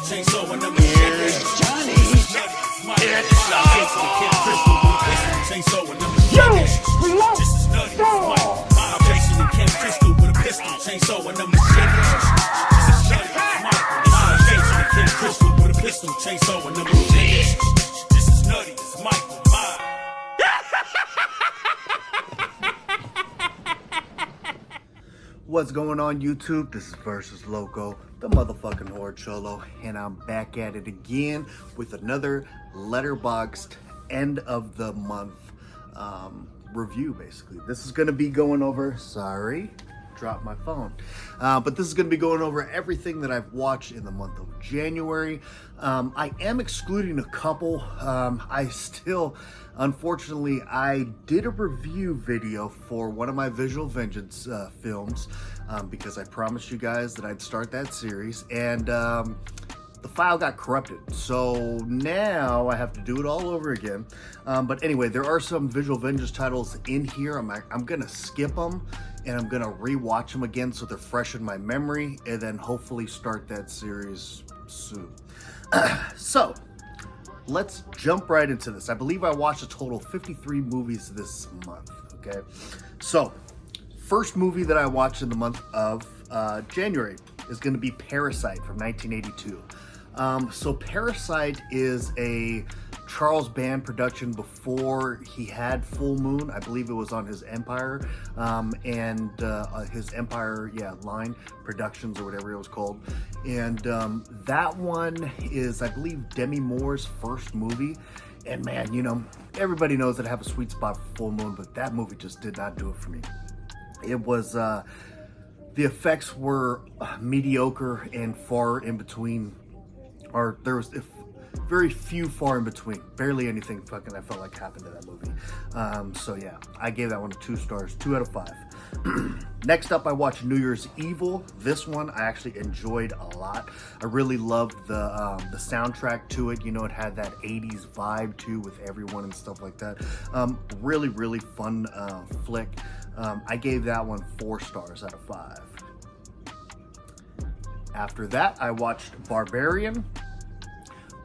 Chainsaw and I'm Here's Johnny. It's Chainsaw and I'm Just as nutty as Mike. I'm Jason and Ken Crystal with a pistol. Chainsaw and I'm Just as nutty as Mike. I'm Jason and Ken Crystal with a pistol. Chainsaw and I'm Just as nutty as Mike. What's going on YouTube? This is Versus Loco, the motherfucking Horde Cholo, and I'm back at it again with another Letterboxd end of the month review. Basically, this is going to be going over, sorry, dropped my phone, but this is going to be going over everything that I've watched in the month of January. I am excluding a couple. Unfortunately, I did a review video for one of my Visual Vengeance films because I promised you guys that I'd start that series, and the file got corrupted. So now I have to do it all over again. But anyway, there are some Visual Vengeance titles in here. I'm gonna skip them and I'm gonna rewatch them again so they're fresh in my memory, and then hopefully start that series soon. So let's jump right into this. I believe I watched a total of 53 movies this month, okay? So, first movie that I watched in the month of January is gonna be Parasite from 1982. So Parasite is a Charles Band production before he had Full Moon. I believe it was on his Empire, and his Empire, line productions or whatever it was called. And that one is, I believe, Demi Moore's first movie. And man, you know, everybody knows that I have a sweet spot for Full Moon, but that movie just did not do it for me. It was, the effects were mediocre and far in between, or there was very few far in between. Barely anything fucking I felt like happened to that movie. So yeah, I gave that one 2 stars, 2 out of 5. Next up, I watched New Year's Evil. This one I actually enjoyed a lot. I really loved the soundtrack to it. You know, it had that 80s vibe too with everyone and stuff like that. Really, really fun flick. I gave that one 4 stars out of 5. After that, I watched Barbarian.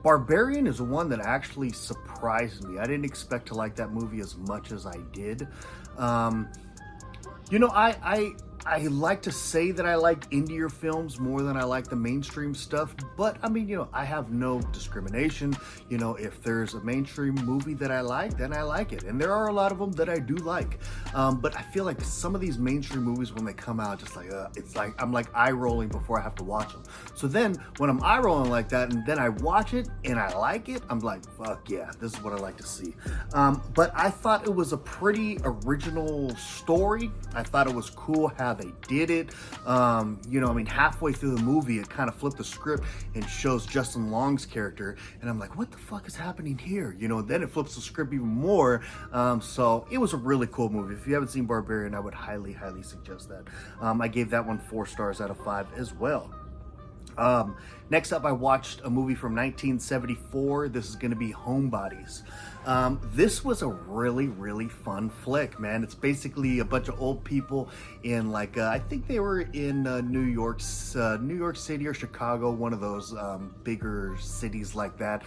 Barbarian is one that actually surprised me. I didn't expect to like that movie as much as I did. You know, I like to say that I like indie films more than I like the mainstream stuff, but I mean, you know, I have no discrimination. You know, if there's a mainstream movie that I like, then I like it. And there are a lot of them that I do like. But I feel like some of these mainstream movies, when they come out, just like, it's like, I'm like eye rolling before I have to watch them. So then when I'm eye rolling like that and then I watch it and I like it, I'm like, fuck yeah, this is what I like to see. But I thought it was a pretty original story. I thought it was cool how they did it. You know, I mean, halfway through the movie, it kind of flipped the script and shows Justin Long's character, and I'm like, what the fuck is happening here? You know, then it flips the script even more. So it was a really cool movie. If you haven't seen Barbarian, I would highly, highly suggest that. I gave that one 4 stars out of 5 as well. Next up, I watched a movie from 1974. This is going to be Homebodies. This was a really, really fun flick, man. It's basically a bunch of old people in, like, I think they were in New York City or Chicago, one of those bigger cities like that.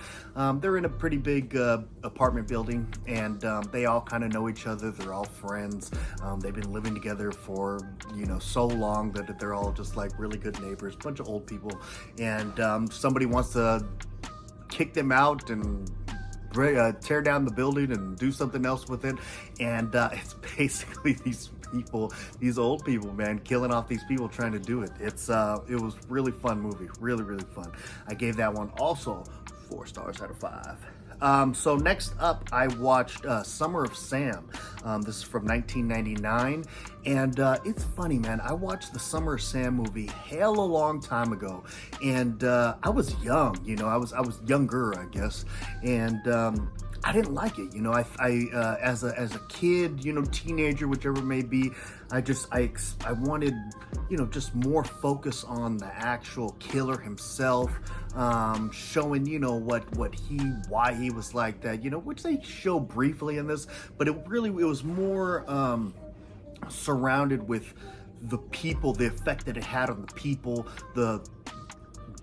They're in a pretty big apartment building, and they all kind of know each other. They're all friends. They've been living together for, you know, so long that they're all just like really good neighbors, bunch of old people. And somebody wants to kick them out and tear down the building and do something else with it, and it's basically these old people, man, killing off these people trying to do it. It was really fun movie, really, really fun. I gave that one also 4 stars out of 5. So next up, I watched Summer of Sam. This is from 1999, and it's funny, man. I watched the Summer of Sam movie hell a long time ago, and I was young, you know, I was younger, I guess, and I didn't like it, you know. I as a kid, you know, teenager, whichever it may be, I wanted, you know, just more focus on the actual killer himself, showing, you know, why he was like that, you know, which they show briefly in this, but it was more surrounded with the people, the effect that it had on the people, the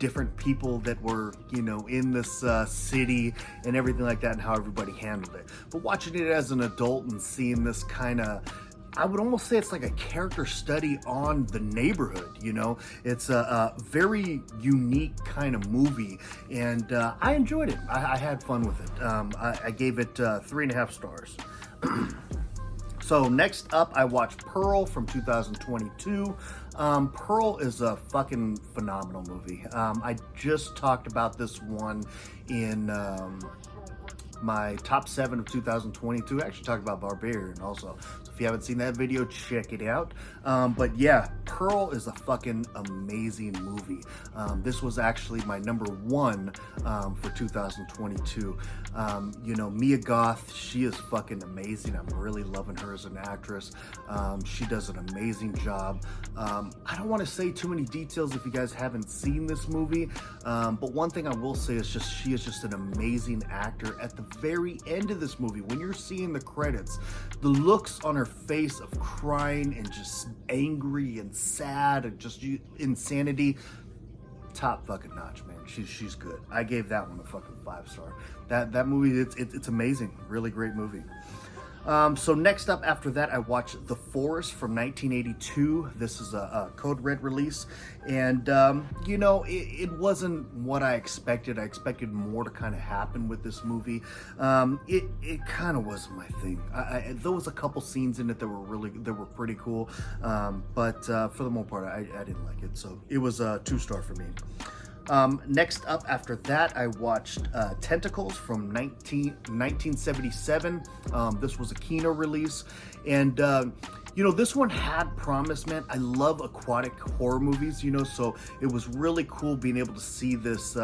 different people that were, in this city and everything like that, and how everybody handled it. But watching it as an adult and seeing this kind of, I would almost say it's like a character study on the neighborhood, It's a very unique kind of movie, and I enjoyed it. I had fun with it. I gave it 3.5 stars. So next up, I watched Pearl from 2022. Pearl is a fucking phenomenal movie. I just talked about this one in my top 7 of 2022. I actually talked about Barbarian also. So if you haven't seen that video, check it out. But yeah, Pearl is a fucking amazing movie. This was actually my number 1 for 2022. Mia Goth, she is fucking amazing. I'm really loving her as an actress. She does an amazing job. I don't want to say too many details if you guys haven't seen this movie, but one thing I will say is she is just an amazing actor. At the very end of this movie, when you're seeing the credits, the looks on her face of crying and just angry and sad and just insanity, top fucking notch, man. She's good. I gave that one a fucking 5-star. That movie, it's amazing. Really great movie. So next up after that, I watched The Forest from 1982. This is a Code Red release, and it wasn't what I expected. I expected more to kind of happen with this movie. It kind of wasn't my thing. There was a couple scenes in it that were pretty cool, but for the most part, I didn't like it. So it was a 2-star for me. Next up after that, I watched Tentacles from 1977. This was a Kino release, and this one had promise, man. I love aquatic horror movies, so it was really cool being able to see this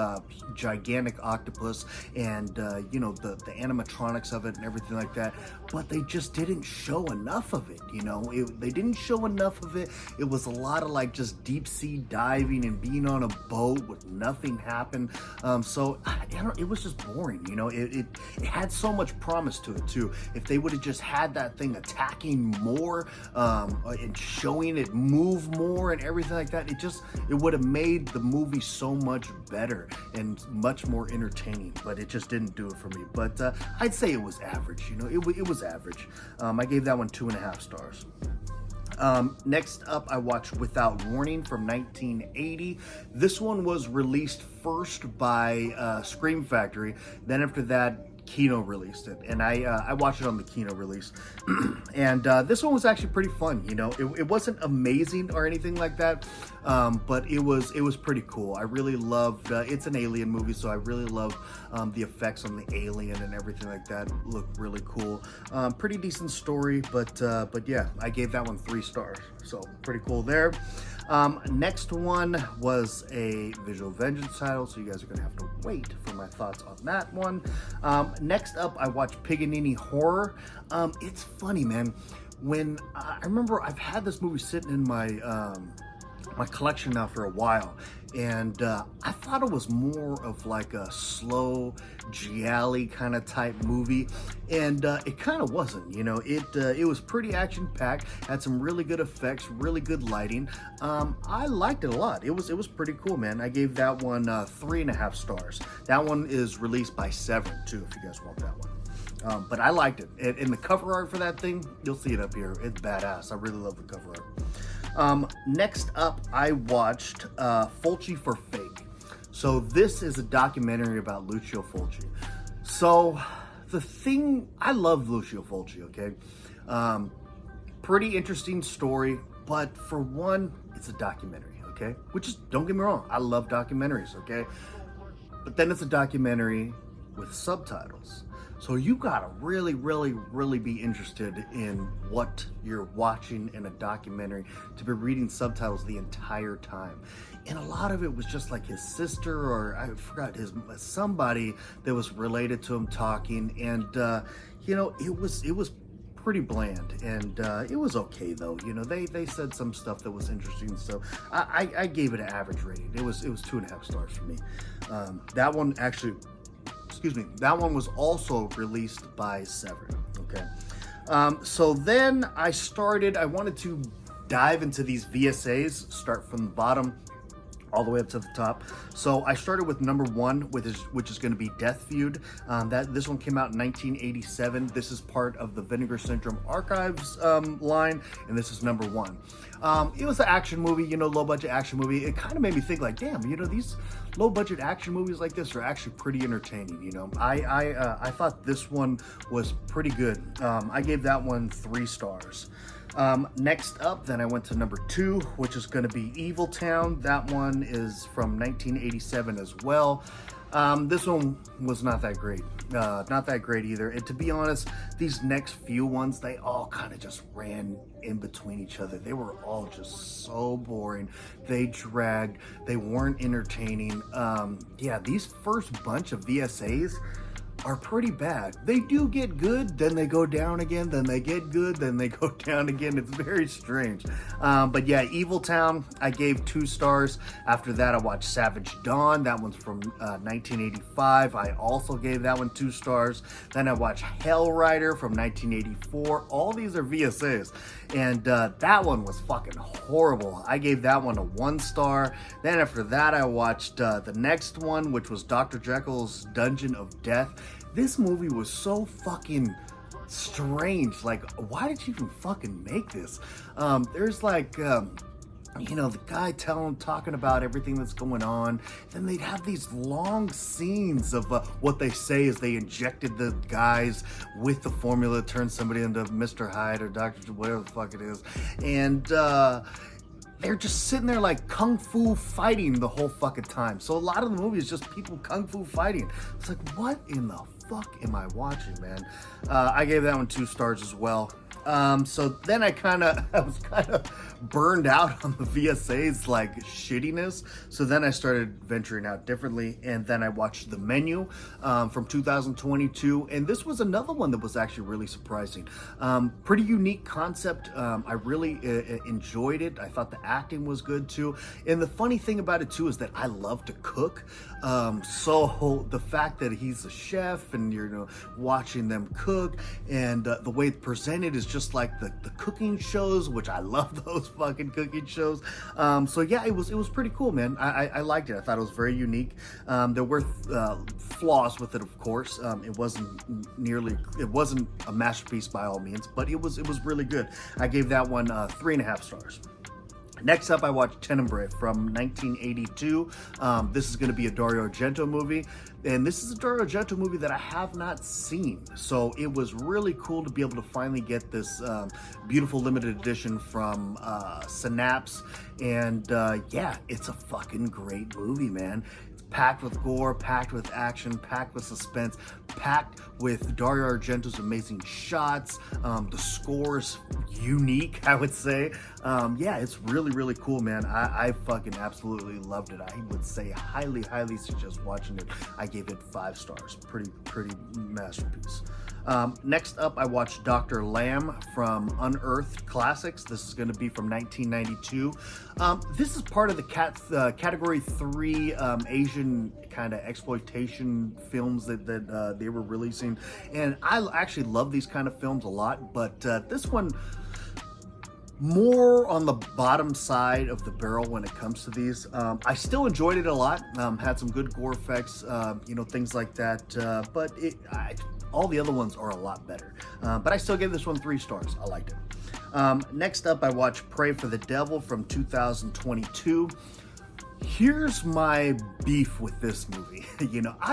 gigantic octopus and the animatronics of it and everything like that. But they just didn't show enough of it, they didn't show enough of it. It was a lot of like just deep sea diving and being on a boat with nothing happen. So it was just boring, it had so much promise to it too. If they would have just had that thing attacking more, and showing it move more and everything like that, it would have made the movie so much better and much more entertaining, but it just didn't do it for me. But I'd say it was average, it was average. I gave that one 2.5 stars. Next up, I watched Without Warning from 1980. This one was released first by Scream Factory. Then after that, Kino released it, and I watched it on the Kino release. And this one was actually pretty fun. It wasn't amazing or anything like that, but it was pretty cool. I really loved. It's an alien movie, so I really love the effects on the alien and everything like that. Looked really cool. Pretty decent story, but yeah, I gave that one 3 stars. So pretty cool there. Next one was a Visual Vengeance title, so you guys are going to have to wait for my thoughts on that one. Next up, I watched Paganini Horror. It's funny, man. When I remember I've had this movie sitting in my collection now for a while, and I thought it was more of like a slow giallo kind of type movie, and it kind of wasn't. It was pretty action packed, had some really good effects, really good lighting. I liked it a lot. It was pretty cool, man. I gave that one 3.5 stars. That one is released by Severin too, if you guys want that one. But I liked it. And the cover art for that thing, you'll see it up here. It's badass. I really love the cover art. Next up, I watched Fulci for Fake. So this is a documentary about Lucio Fulci. So the thing, I love Lucio Fulci, okay? Pretty interesting story, but for one, it's a documentary, okay? Which is, don't get me wrong, I love documentaries, okay? But then it's a documentary with subtitles. So you gotta really, really, really be interested in what you're watching in a documentary to be reading subtitles the entire time. And a lot of it was just like his sister, or I forgot, somebody that was related to him talking, and it was pretty bland, and it was okay though. They said some stuff that was interesting, so I gave it an average rating. It was 2.5 stars for me. That one actually. That one was also released by Severin, okay? So then I wanted to dive into these VSAs, start from the bottom, all the way up to the top. So I started with number one, which is going to be Death Feud. This one came out in 1987. This is part of the Vinegar Syndrome Archives line, and this is number one. It was an action movie, low budget action movie. It kind of made me think like, damn, these low budget action movies like this are actually pretty entertaining. I thought this one was pretty good. I gave that one 3 stars. Next up, then I went to number 2, which is going to be Evil Town. That one is from 1987 as well. This one was not that great. Not that great either. And to be honest, these next few ones, they all kind of just ran in between each other. They were all just so boring. They dragged. They weren't entertaining. These first bunch of VSAs are pretty bad. They do get good, then they go down again, then they get good, then they go down again. It's very strange. But yeah, Evil Town, I gave 2 stars. After that, I watched Savage Dawn. That one's from 1985. I also gave that one 2 stars. Then I watched Hell Rider from 1984. All these are VSAs. And that one was fucking horrible. I gave that one a 1 star. Then after that, I watched the next one, which was Dr. Jekyll's Dungeon of Death. This movie was so fucking strange. Like, why did you even fucking make this? There's like, the guy talking about everything that's going on. Then they'd have these long scenes of what they say is they injected the guys with the formula to turn somebody into Mr. Hyde or Dr. whatever the fuck it is. And, they're just sitting there like kung fu fighting the whole fucking time. So a lot of the movie is just people kung fu fighting. It's like, what in the fuck am I watching, man? I gave that one 2 stars as well. So then I was kind of burned out on the VSA's like shittiness. So then I started venturing out differently, and then I watched The Menu from 2022, and this was another one that was actually really surprising. Pretty unique concept. I really enjoyed it. I thought the acting was good too, and the funny thing about it too is that I love to cook. So the fact that he's a chef and you're watching them cook, and the way it's presented is just like the cooking shows, which I love those fucking cooking shows. So yeah, it was pretty cool, man. I liked it. I thought it was very unique. There were flaws with it, of course. It wasn't a masterpiece by all means, but it was really good. I gave that one 3.5 stars. Next up, I watched Tenebrae from 1982. This is going to be a Dario Argento movie, and this is a Dario Argento movie that I have not seen. So it was really cool to be able to finally get this beautiful limited edition from Synapse. And yeah, it's a fucking great movie, man. Packed with gore, packed with action, packed with suspense, packed with Dario Argento's amazing shots. The score's unique, I would say. Yeah, it's really, really cool, man. I fucking absolutely loved it. I would say highly, highly suggest watching it. I gave it 5 stars. Pretty masterpiece. Next up, I watched Dr. Lamb from Unearthed Classics. This is going to be from 1992. This is part of the Category 3 Asian kind of exploitation films that they were releasing. And I actually love these kind of films a lot, but this one, more on the bottom side of the barrel when it comes to these. I still enjoyed it a lot. Had some good gore effects, things like that. But all the other ones are a lot better. But I still gave this one 3 stars. I liked it. Next up, I watched Pray for the Devil from 2022. Here's my beef with this movie.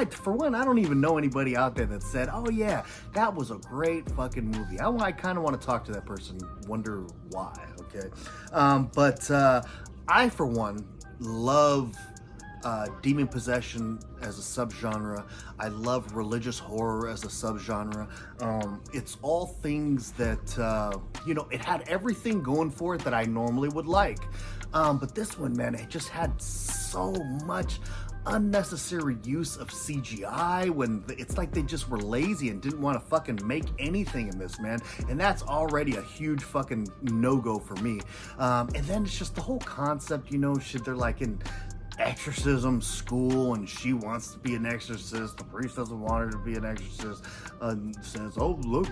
For one, I don't even know anybody out there that said, oh yeah, that was a great fucking movie. I kind of want to talk to that person, wonder why, okay? But I, for one, love demon possession as a subgenre. I love religious horror as a subgenre. It's all things that, it had everything going for it that I normally would like. But this one, man, it just had so much unnecessary use of CGI when it's like they just were lazy and didn't want to fucking make anything in this, man. And that's already a huge fucking no-go for me. And then it's just the whole concept, they're like in exorcism school, and she wants to be an exorcist. The priest doesn't want her to be an exorcist. Says, "Oh, look,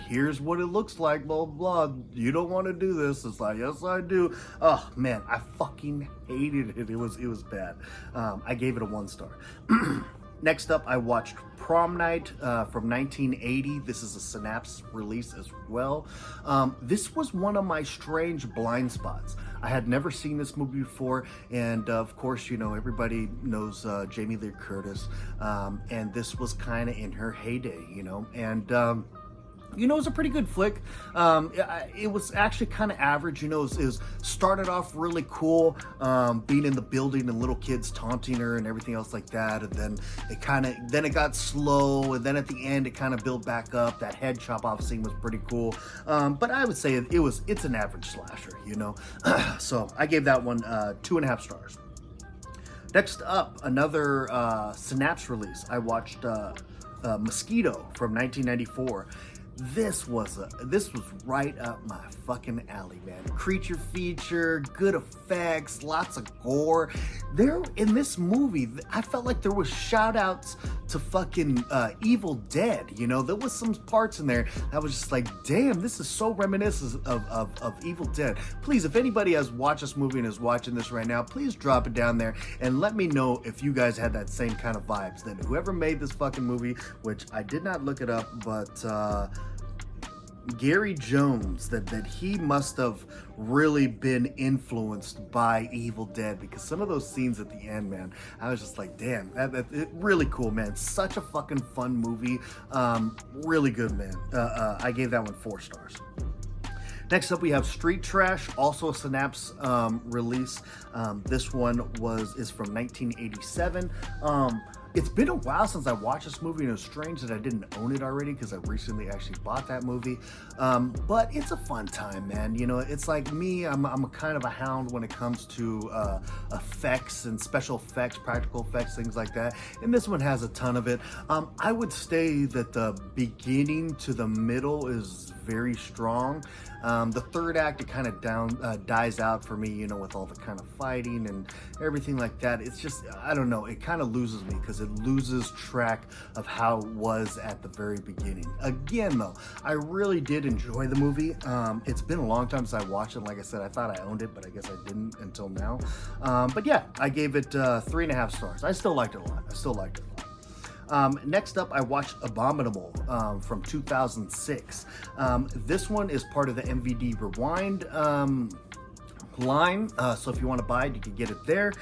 here's what it looks like, blah, blah, blah. You don't want to do this." It's like, "Yes, I do." Oh, man, I fucking hated it. It was bad. I gave it a 1 star. Next up, I watched Prom Night from 1980. This is a Synapse release as well. This was one of my strange blind spots. I had never seen this movie before, and of course, you know, everybody knows Jamie Lee Curtis, and this was kind of in her heyday, you know, and you know, it was a pretty good flick. It was actually kind of average. You know, it was started off really cool, being in the building and little kids taunting her and everything else like that. And then it got slow. And then at the end, it kind of built back up. That head chop off scene was pretty cool. But I would say it's an average slasher, you know. So I gave that one 2.5 stars. Next up, another Synapse release. I watched Mosquito from 1994. This was right up my fucking alley, man. Creature feature, good effects, lots of gore. There in this movie, I felt like there was shout outs to fucking Evil Dead. You know, there was some parts in there that was just like, damn, this is so reminiscent of Evil Dead. Please, if anybody has watched this movie and is watching this right now, please drop it down there and let me know if you guys had that same kind of vibes. Then whoever made this fucking movie, which I did not look it up, but Gary Jones, that he must have really been influenced by Evil Dead, because some of those scenes at the end, man, I was just like, damn, that really cool, man. Such a fucking fun movie. Really good, man. I gave that one 4 stars. Next up, we have Street Trash, also a Synapse release. This one is from 1987. It's been a while since I watched this movie, and it was strange that I didn't own it already, because I recently actually bought that movie. But it's a fun time, man. You know, it's like me, I'm a kind of a hound when it comes to effects and special effects, practical effects, things like that. And this one has a ton of it. I would say that the beginning to the middle is very strong. The third act, it kind of dies out for me, you know, with all the kind of fighting and everything like that. It's just, I don't know, it kind of loses me, because it loses track of how it was at the very beginning. Again, though, I really did enjoy the movie. It's been a long time since I watched it. Like I said, I thought I owned it, but I guess I didn't until now. But yeah, I gave it 3.5 stars. I still liked it a lot. Next up, I watched Abominable from 2006. This one is part of the MVD Rewind line, so if you want to buy it, you can get it there.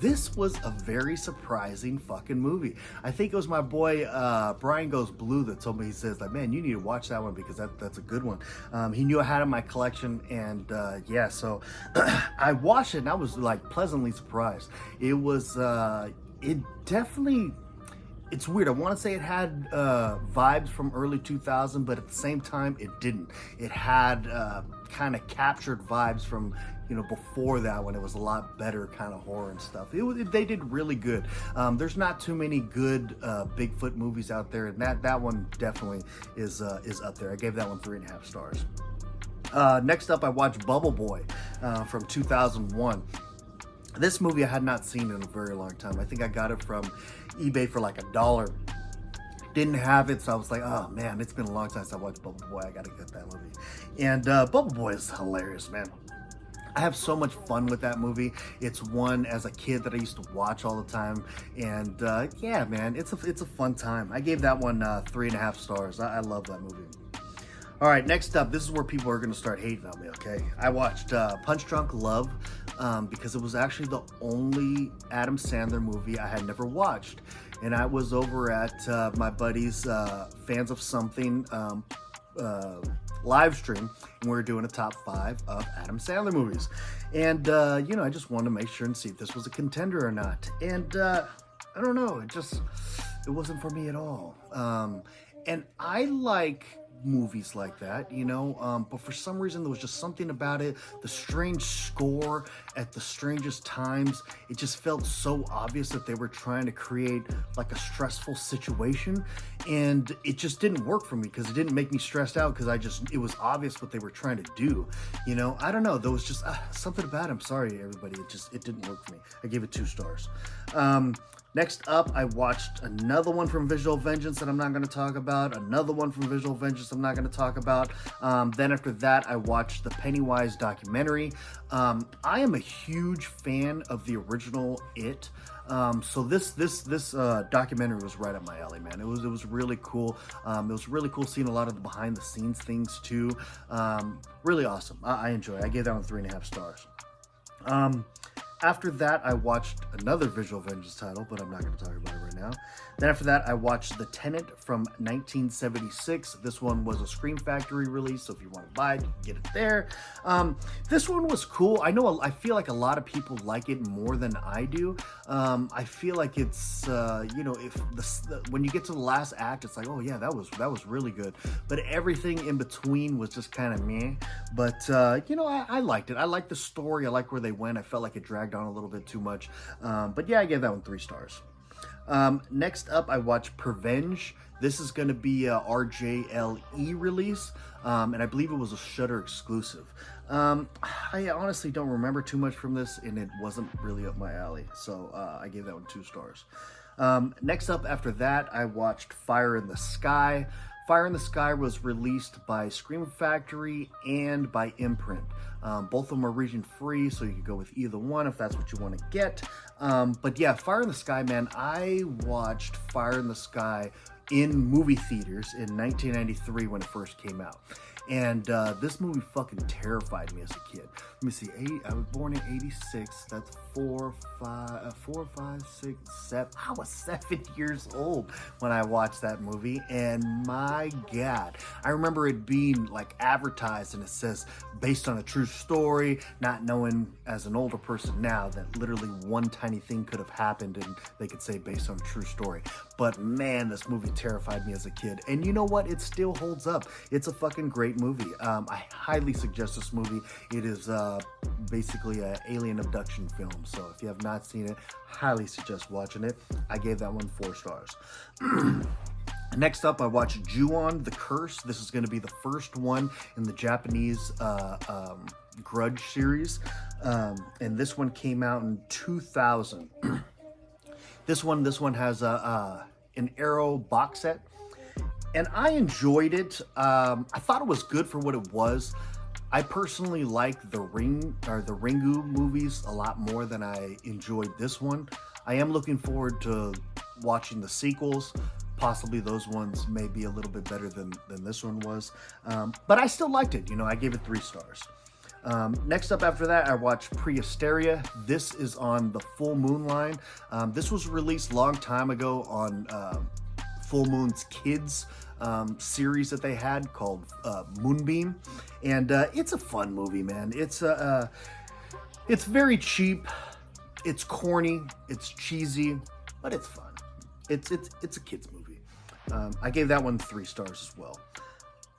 This was a very surprising fucking movie. I think it was my boy Brian Goes Blue that told me. He says like, man, you need to watch that one, because that's a good one. He knew I had it in my collection, and yeah, so I watched it and I was like pleasantly surprised. It was it definitely, it's weird. I want to say it had vibes from early 2000, but at the same time, it didn't. It had kind of captured vibes from, you know, before that, when it was a lot better kind of horror and stuff. They did really good. There's not too many good Bigfoot movies out there, and that one definitely is up there. I gave that one 3.5 stars. Next up, I watched Bubble Boy from 2001. This movie I had not seen in a very long time. I think I got it from eBay for like $1. Didn't have it, so I was like, oh man, it's been a long time since I watched Bubble Boy. I gotta get that movie. And Bubble Boy is hilarious, man. I have so much fun with that movie. It's one as a kid that I used to watch all the time, and yeah, man, it's a fun time. I gave that one 3.5 stars. I love that movie. All right, next up, this is where people are going to start hating on me, okay? I watched Punch Drunk Love because it was actually the only Adam Sandler movie I had never watched. And I was over at my buddy's Fans of Something live stream, and we were doing a top 5 of Adam Sandler movies. And, you know, I just wanted to make sure and see if this was a contender or not. And I don't know, it wasn't for me at all. And I like movies like that, but for some reason there was just something about it. The strange score at the strangest times, it just felt so obvious that they were trying to create like a stressful situation, and it just didn't work for me because it didn't make me stressed out because it was obvious what they were trying to do. I don't know, there was just something about it. I'm sorry everybody, it didn't work for me. I gave it 2 stars. Next up, I watched another one from Visual Vengeance that I'm not going to talk about. Another one from Visual Vengeance I'm not going to talk about. Then after that, I watched the Pennywise documentary. I am a huge fan of the original It. So this documentary was right up my alley, man. It was really cool. It was really cool seeing a lot of the behind the scenes things too. Really awesome. I enjoy it. I gave that one 3.5 stars. After that, I watched another Visual Vengeance title, but I'm not going to talk about it right now. Then after that, I watched The Tenant from 1976. This one was a Scream Factory release, so if you want to buy it, you can get it there. This one was cool. I feel like a lot of people like it more than I do. I feel like it's, when you get to the last act, it's like, oh yeah, that was really good. But everything in between was just kind of meh. But, I liked it. I liked the story. I liked where they went. I felt like it dragged on a little bit too much. But yeah, I gave that one 3 stars. Next up, I watched Prevenge. This is going to be a RJLE release, and I believe it was a Shudder exclusive. I honestly don't remember too much from this, and it wasn't really up my alley, so I gave that one 2 stars. Next up after that, I watched Fire in the Sky. Fire in the Sky was released by Scream Factory and by Imprint. Both of them are region free, so you can go with either one if that's what you want to get. But yeah, Fire in the Sky, man, I watched Fire in the Sky in movie theaters in 1993 when it first came out. And this movie fucking terrified me as a kid. Let me see, I was born in 86. That's 4, 5, 6, 7. I was 7 years old when I watched that movie. And my God, I remember it being like advertised and it says based on a true story, not knowing as an older person now that literally one tiny thing could have happened and they could say based on a true story. But man, this movie terrified me as a kid. And you know what? It still holds up. It's a fucking great movie. I highly suggest this movie. It is basically an alien abduction film. So if you have not seen it, highly suggest watching it. I gave that one 4 stars. Next up, I watched Ju-on: The Curse. This is going to be the first one in the Japanese Grudge series. And this one came out in 2000. This one has an Arrow box set. And I enjoyed it. I thought it was good for what it was. I personally like the Ringu movies a lot more than I enjoyed this one. I am looking forward to watching the sequels. Possibly those ones may be a little bit better than this one was. But I still liked it. I gave it 3 stars. Next up after that, I watched Prehysteria. This is on the Full Moon line. This was released a long time ago on Full Moon's Kids series that they had called Moonbeam. And it's a fun movie, man. It's very cheap. It's corny. It's cheesy, but it's fun. It's a kid's movie. I gave that one 3 stars as well.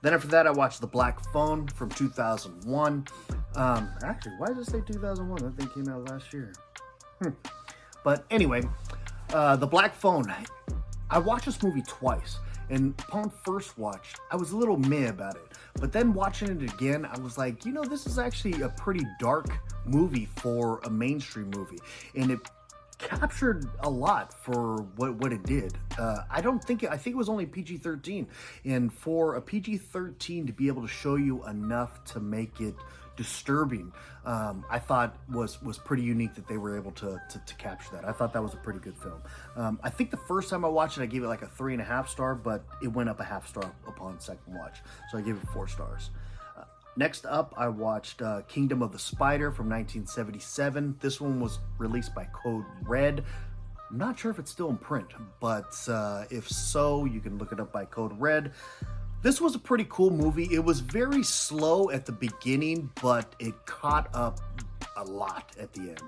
Then after that, I watched The Black Phone from 2001. Actually, why does it say 2001? That thing came out last year. But anyway, The Black Phone. I watched this movie twice. And upon first watch, I was a little meh about it. But then watching it again, I was like, this is actually a pretty dark movie for a mainstream movie. And it captured a lot for what it did. I think it was only PG-13. And for a PG-13 to be able to show you enough to make it disturbing, I thought was pretty unique that they were able to capture that. I thought that was a pretty good film. I think the first time I watched it, I gave it like a 3.5 star, but it went up a half star upon second watch. So I gave it 4 stars. Next up, I watched Kingdom of the Spider from 1977. This one was released by Code Red. I'm not sure if it's still in print, but if so, you can look it up by Code Red. This was a pretty cool movie. It was very slow at the beginning, but it caught up a lot at the end,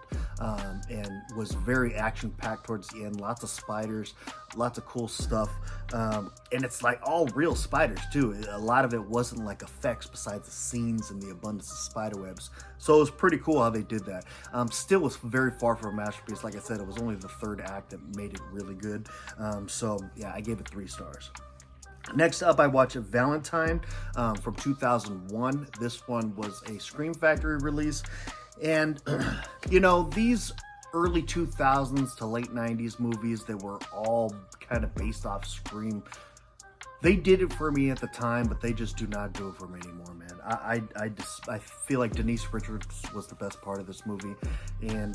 and was very action-packed towards the end. Lots of spiders, lots of cool stuff, and it's like all real spiders too. A lot of it wasn't like effects besides the scenes and the abundance of spider webs. So it was pretty cool how they did that. Still was very far from a masterpiece. Like I said, it was only the third act that made it really good. So yeah, I gave it 3 stars. Next up, I watched Valentine from 2001. This one was a Scream Factory release. And, you know, these early 2000s to late 90s movies that were all kind of based off Scream, they did it for me at the time, but they just do not do it for me anymore, man. I feel like Denise Richards was the best part of this movie. And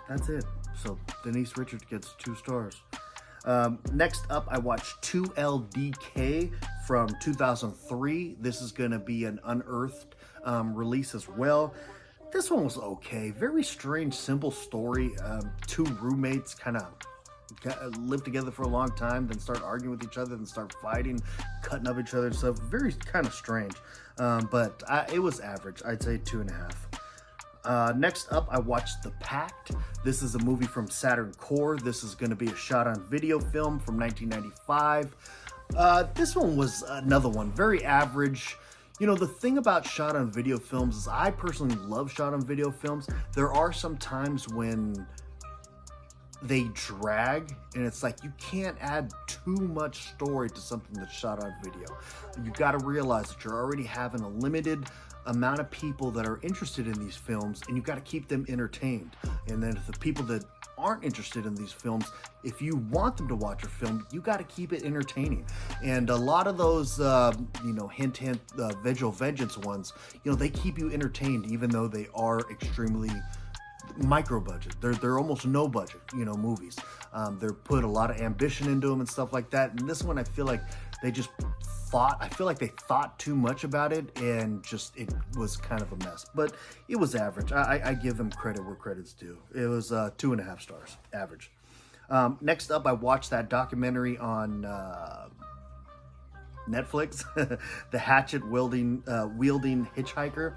that's it. So Denise Richards gets 2 stars. Next up, I watched 2LDK from 2003. This is going to be an unearthed release as well. This one was okay. Very strange, simple story. 2 roommates kind of live together for a long time, then start arguing with each other, then start fighting, cutting up each other and stuff. Very kind of strange. But it was average. I'd say 2.5. Next up, I watched The Pact. This is a movie from Saturn Core. This is going to be a shot-on-video film from 1995. This one was another one, very average. You know, the thing about shot-on-video films is I personally love shot-on-video films. There are some times when they drag, and it's like you can't add too much story to something that's shot on video. You got to realize that you're already having a limited amount of people that are interested in these films, and you got to keep them entertained. And then the people that aren't interested in these films, if you want them to watch your film, you got to keep it entertaining. And a lot of those, hint, visual vengeance ones, they keep you entertained, even though they are extremely micro budget. They're almost no budget, movies. They're put a lot of ambition into them and stuff like that. And this one, I feel like they thought too much about it, and it was kind of a mess. But it was average. I give them credit where credit's due. It was 2.5 stars, average. Next up, I watched that documentary on Netflix, The Hatchet Wielding Hitchhiker.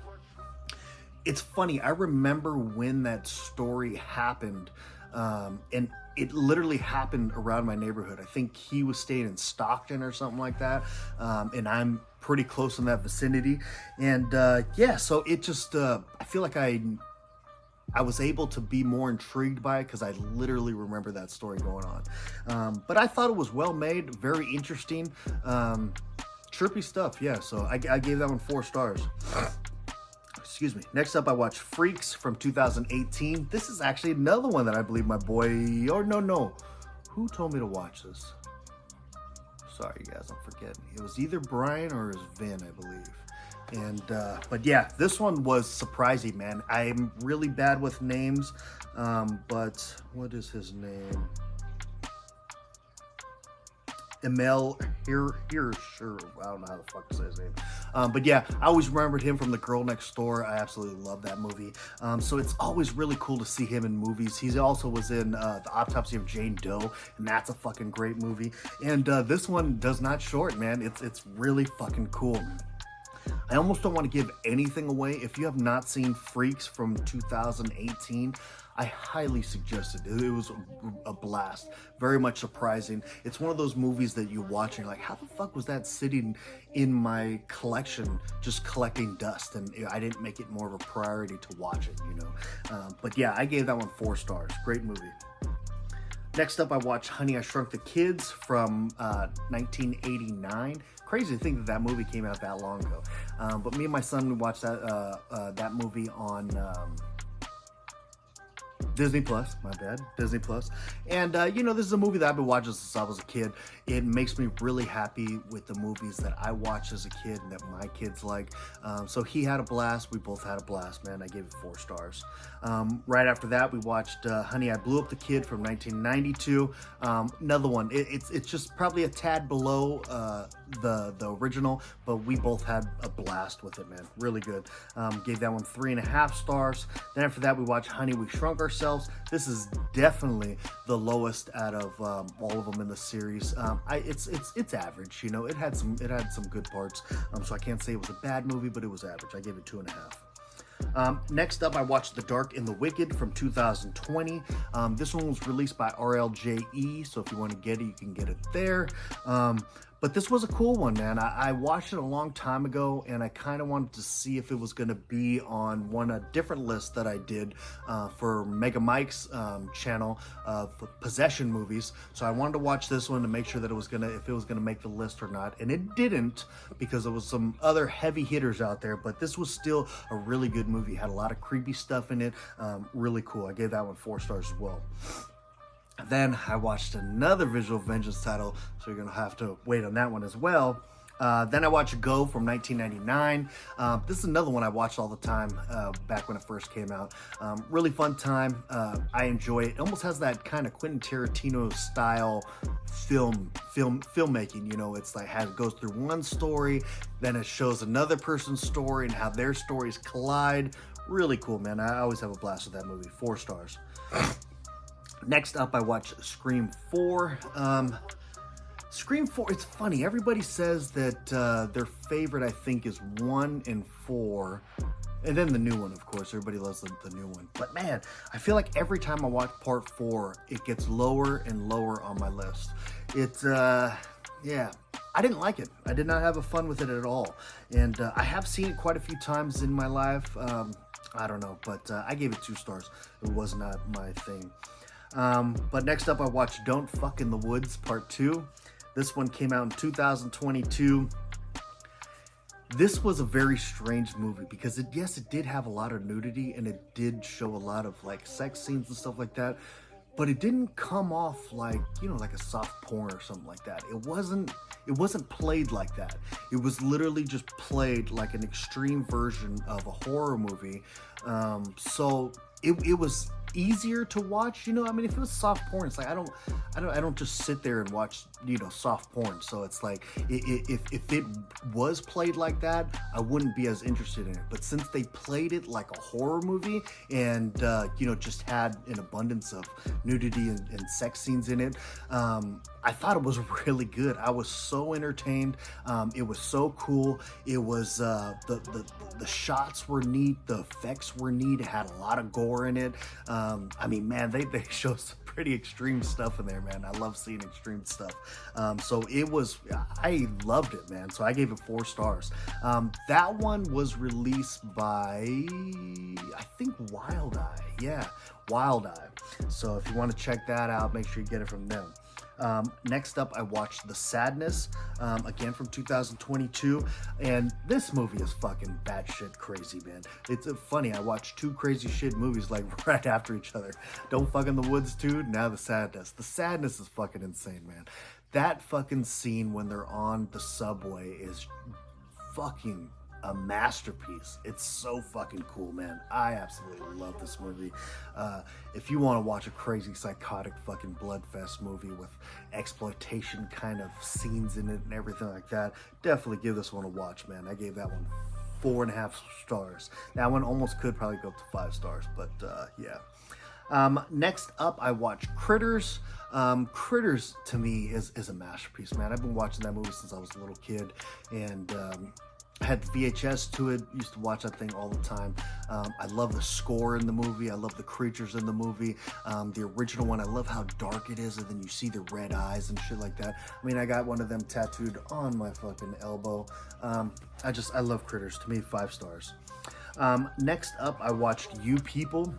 It's funny, I remember when that story happened, and it literally happened around my neighborhood. I think he was staying in Stockton or something like that, and I'm pretty close in that vicinity. And so it just, I feel like I was able to be more intrigued by it because I literally remember that story going on. But I thought it was well made, very interesting, trippy stuff, yeah. So I gave that one 4 stars. Excuse me. Next up, I watched Freaks from 2018. This is actually another one that I believe my boy, who told me to watch this? Sorry, guys, I'm forgetting. It was either Brian or it was Vin, I believe. And, but yeah, this one was surprising, man. I'm really bad with names, but what is his name? Emil Hirsch, I don't know how the fuck to say his name. But yeah, I always remembered him from The Girl Next Door. I absolutely love that movie. So it's always really cool to see him in movies. He also was in The Autopsy of Jane Doe, and that's a fucking great movie. And this one does not short, man. It's really fucking cool. I almost don't want to give anything away. If you have not seen Freaks from 2018, I highly suggest it. It was a blast. Very much surprising. It's one of those movies that you watch and you're like, how the fuck was that sitting in my collection just collecting dust? And I didn't make it more of a priority to watch it, But yeah, I gave that one 4 stars. Great movie. Next up, I watched Honey, I Shrunk the Kids from 1989. Crazy to think that movie came out that long ago. But me and my son, we watched that movie on Disney Plus, my bad, Disney Plus. And, this is a movie that I've been watching since I was a kid. It makes me really happy with the movies that I watched as a kid and that my kids like. So he had a blast. We both had a blast, man. I gave it 4 stars. Right after that, we watched Honey, I Blew Up the Kid from 1992. Another one. It's just probably a tad below the original, but we both had a blast with it, man. Really good. Gave that one 3.5 stars. Then after that, we watched Honey, We Shrunk Ourselves. This is definitely the lowest out of all of them in the series. It's average, It had some good parts. So I can't say it was a bad movie, but it was average. I gave it 2.5. Next up, I watched The Dark and the Wicked from 2020. This one was released by RLJE, so if you want to get it, you can get it there. But this was a cool one, man. I watched it a long time ago, and I kind of wanted to see if it was going to be on a different list that I did for Mega Mike's channel of possession movies. So I wanted to watch this one to make sure that if it was gonna make the list or not, and it didn't because there was some other heavy hitters out there. But this was still a really good movie. Had a lot of creepy stuff in it. Really cool. I gave that one 4 stars as well. Then I watched another Visual Vengeance title, so you're gonna have to wait on that one as well. Then I watched Go from 1999. This is another one I watched all the time back when it first came out. Really fun time. I enjoy it. It almost has that kind of Quentin Tarantino style filmmaking. You know, it's like it goes through one story, then it shows another person's story and how their stories collide. Really cool, man. I always have a blast with that movie. 4 stars. Next up, I watched Scream 4. Scream 4, it's funny. Everybody says that their favorite, I think, is 1 and 4. And then the new one, of course. Everybody loves the new one. But man, I feel like every time I watch part 4, it gets lower and lower on my list. It's, yeah, I didn't like it. I did not have a fun with it at all. And I have seen it quite a few times in my life. I don't know, but I gave it 2 stars. It was not my thing. But next up, I watched Don't Fuck in the Woods Part 2. This one came out in 2022. This was a very strange movie because it did have a lot of nudity and it did show a lot of like sex scenes and stuff like that, but it didn't come off like, you know, like a soft porn or something like that. It wasn't played like that. It was literally just played like an extreme version of a horror movie. So it was easier to watch, you know. I mean, if it was soft porn, it's like I don't just sit there and watch, you know, soft porn. So it's like if it was played like that, I wouldn't be as interested in it. But since they played it like a horror movie and you know, just had an abundance of nudity and sex scenes in it, I thought it was really good. I was so entertained. It was so cool. It was the shots were neat. The effects were neat. It had a lot of gore in it. I mean, man, they show some pretty extreme stuff in there, man. I love seeing extreme stuff. So I loved it, man. So I gave it 4 stars. That one was released by, I think, Wild Eye. Yeah, Wild Eye. So if you want to check that out, make sure you get it from them. Next up, I watched The Sadness, again from 2022, and this movie is fucking batshit crazy, man. It's funny, I watched 2 crazy shit movies like right after each other. Don't Fuck in the Woods 2, now The Sadness. The Sadness is fucking insane, man. That fucking scene when they're on the subway is fucking a masterpiece. It's so fucking cool, man. I absolutely love this movie. If you want to watch a crazy, psychotic fucking bloodfest movie with exploitation kind of scenes in it and everything like that, definitely give this one a watch, man. I gave that one 4.5 stars. That one almost could probably go up to 5 stars, but yeah. Next up, I watched Critters. Critters to me is a masterpiece, man. I've been watching that movie since I was a little kid, and I had the VHS to it, used to watch that thing all the time. I love the score in the movie. I love the creatures in the movie. The original one, I love how dark it is, and then you see the red eyes and shit like that. I mean, I got one of them tattooed on my fucking elbow. I love Critters. To me, 5 stars. Next up, I watched You People,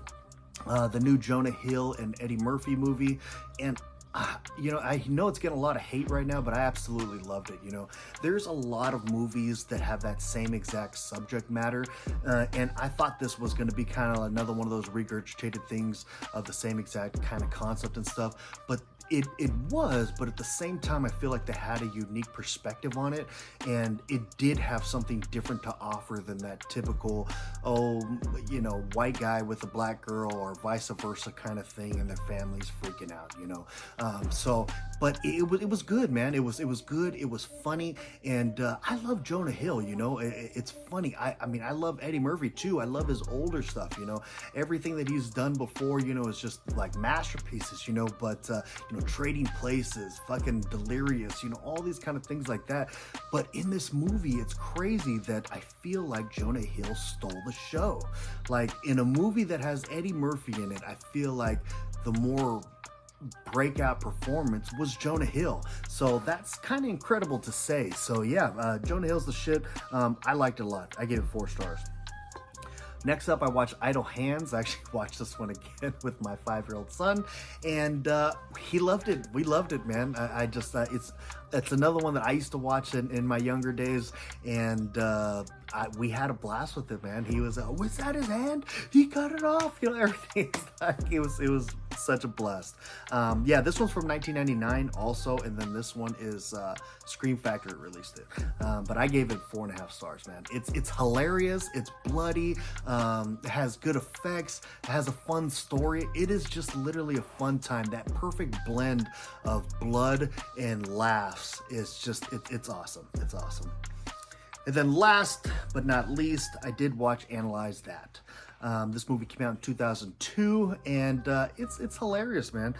the new Jonah Hill and Eddie Murphy movie, and you know, I know it's getting a lot of hate right now, but I absolutely loved it. You know, there's a lot of movies that have that same exact subject matter, and I thought this was going to be kind of another one of those regurgitated things of the same exact kind of concept and stuff, but it was, but at the same time, I feel like they had a unique perspective on it, and it did have something different to offer than that typical, you know, white guy with a black girl or vice versa kind of thing, and their families freaking out, you know. But it was good, man. It was good. It was funny, and I love Jonah Hill. You know, it's funny. I mean, I love Eddie Murphy too. I love his older stuff. You know, everything that he's done before, you know, is just like masterpieces. You know, but you know, Trading Places, fucking Delirious, all these kind of things like that. But in this movie, it's crazy that I feel like Jonah Hill stole the show. Like, in a movie that has Eddie Murphy in it, I feel like the more breakout performance was Jonah Hill. So that's kind of incredible to say. So yeah, Jonah Hill's the shit. I liked it a lot. I gave it 4 stars. Next up, I watched Idle Hands. I actually watched this one again with my 5-year-old son, and he loved it. We loved it, man. I just, it's another one that I used to watch in my younger days, and we had a blast with it, man. He was, was that his hand? He cut it off. Everything. It was such a blast. Yeah, this one's from 1999 also, and then this one is Scream Factory released it. But I gave it 4.5 stars, man. It's hilarious. It's bloody. It has good effects. It has a fun story. It is just literally a fun time. That perfect blend of blood and laughs is just, it's awesome. It's awesome. And then last but not least, I did watch Analyze That. This movie came out in 2002, and it's hilarious, man.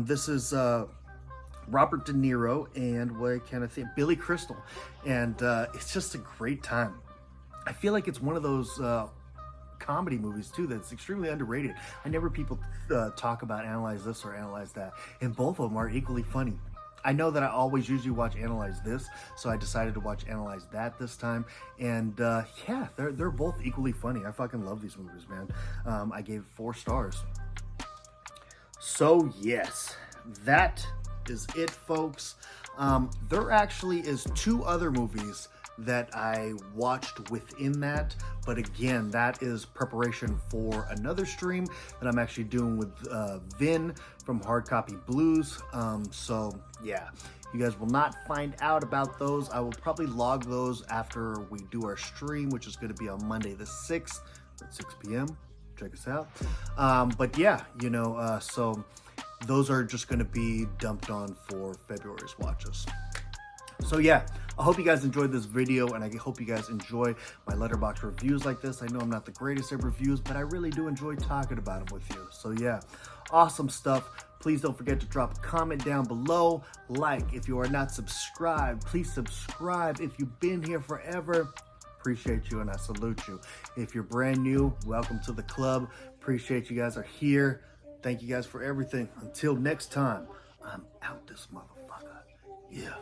This is Robert De Niro and what can I think, Billy Crystal, and it's just a great time. I feel like it's one of those comedy movies too that's extremely underrated. I never people talk about Analyze This or Analyze That, and both of them are equally funny. I know that I always usually watch Analyze This, so I decided to watch Analyze That this time, and yeah, they're both equally funny. I fucking love these movies, man. I gave 4 stars. So yes, that is it, folks. There actually is 2 other movies that I watched within that, but again, that is preparation for another stream that I'm actually doing with Vin from Hard Copy Blues. So yeah, you guys will not find out about those. I will probably log those after we do our stream, which is going to be on Monday the 6th at 6 p.m. Check us out. But yeah, so those are just going to be dumped on for February's watches. So yeah, I hope you guys enjoyed this video, and I hope you guys enjoy my Letterboxd reviews like this. I know I'm not the greatest at reviews, but I really do enjoy talking about them with you. So yeah, awesome stuff. Please don't forget to drop a comment down below. Like, if you are not subscribed, please subscribe. If you've been here forever, appreciate you and I salute you. If you're brand new, welcome to the club. Appreciate you guys are here. Thank you guys for everything. Until next time, I'm out this motherfucker. Yeah.